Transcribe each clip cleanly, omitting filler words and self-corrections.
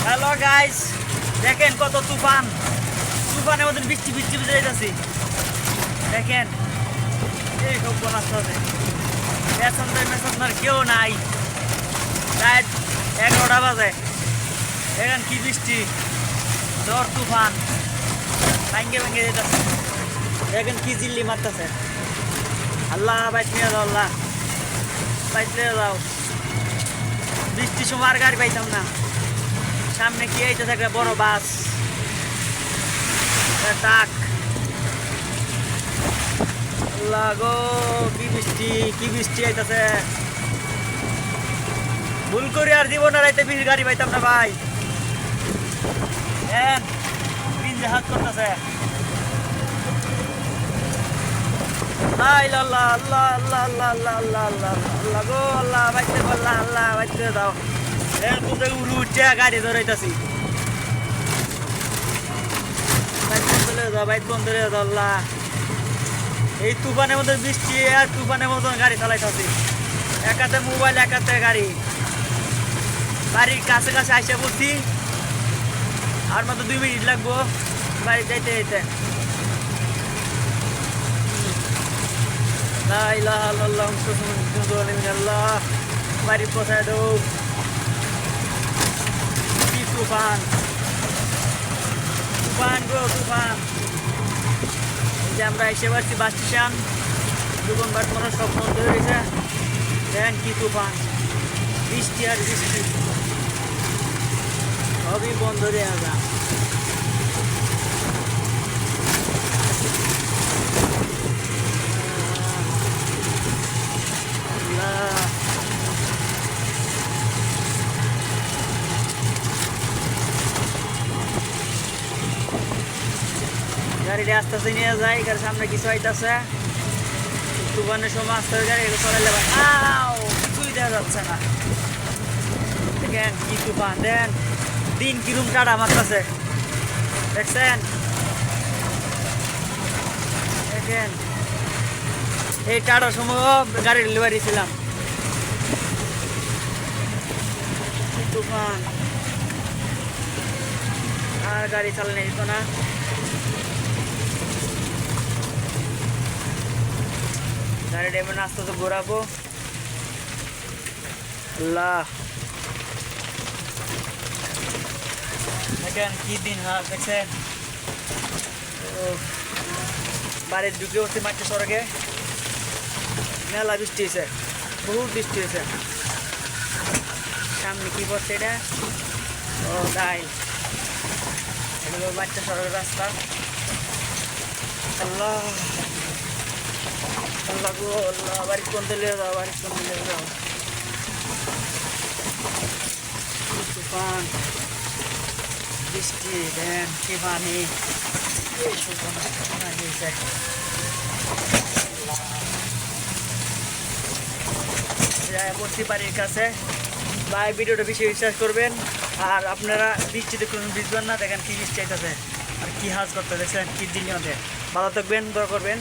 Hello guys, দেখেন কত তুফান। তুফানের মধ্যে বৃষ্টি বৃষ্টি ভিজে যাইতেছি। দেখেন এই সব বনাচ্ছে পেছনের কেউ নাই। রাত 11টা বাজে। দেখেন কি বৃষ্টি, ঝড় তুফান ভাঙ্গে ভাঙ্গে যেতেছে। দেখেন কি জিল্লি মারতেছে। আল্লাহ বাইক নিয়ে যাও, আল্লাহ বাইক নিয়ে যাও। বৃষ্টির সময় আর গাড়ি পাইতাম না। সামনে কি আইতেছে একটা বড় বাস, ট্রাক। আল্লাহ গো, কি বৃষ্টি কি বৃষ্টি আইতেছে। ভুল করে আর জীবন রাইতে গাড়ি পাইতাম না ভাই। হাত করতেছে। আল্লাহ আল্লাহ আল্লাহ আল্লাহ আল্লাহ আল্লাহ আল্লাহ আল্লাহ আল্লাহ গো, আল্লাহ বাইতে পারলা, আল্লাহ বাইতে দাও। উড়ু উঠছে গাড়ি ধরাইতেছি। বাইক বন্ধ করে দাও আল্লাহ। এই তুফানের মধ্যে বৃষ্টি আর তুফানের মতন গাড়ি চালাইতেছি। একাতে মোবাইল, একাতে গাড়ি। বাড়ির কাছে কাছে আইসা বলছি, আর মাত্র 2 মিনিট লাগবো বাড়ি যাইতে যাইতে। বাড়ি পৌঁছায় দেব। কি তুফান তুফান গো তুফান। এই যে আমরা এসে পারছি বাস স্টেশন। দোকানপাট মনে সব বন্ধ হয়ে গেছে। দেখেন কি তুফান, বৃষ্টি আর বৃষ্টি, সবই বন্ধ হয়ে যা। গাড়িটা আস্তে আস্তে নিয়ে যায়, গাড়ির সামনে কিছু আইতেছে। তুফানের সময় আস্তে গাড়ি চলাইলে কিছুই দেওয়া যাচ্ছে না। দেখেন কি তুফান, দেন দিন কিরম টাটা মারতেছে। দেখছেন, দেখেন এই টাটার সময় গাড়ি ডেলিভারি ছিলাম। তুফান আর গাড়ি চালানো যেত না। গাড়িটা এবার আস্তে আস্তে ঘোরাবো। আল্লাহ, দেখেন কি দিন। হ্যাঁ দেখছেন, বাড়ির ঢুকে হচ্ছে মাঠে সড়কে। মেলা বৃষ্টি হয়েছে, বহুত বৃষ্টি হয়েছে। সামনে কি পড়ছে এটা? ও তাই, এটা বাচ্চা সড়কের রাস্তা। আল্লাহ আল্লাহ গো, আল্লাহ বাড়ি কোন দিলে যাও, বাড়ি কোন দিলে যাও। তুফান বৃষ্টি, দেন কি পানি। বসতে বাড়ির কাছে ভাই, ভিডিওটা বেশি বিশ্বাস করবেন। আর আপনারা বৃষ্টিতে কোনো ভিজবেন না। দেখেন কি বৃষ্টি আইতেছে আর কি হাজ করতে, দেখছেন কি দিন। ভালো থাকবেন, দোয়া করবেন,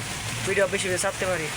ভিডিও বেশি বেশি ছাড়তে পারি।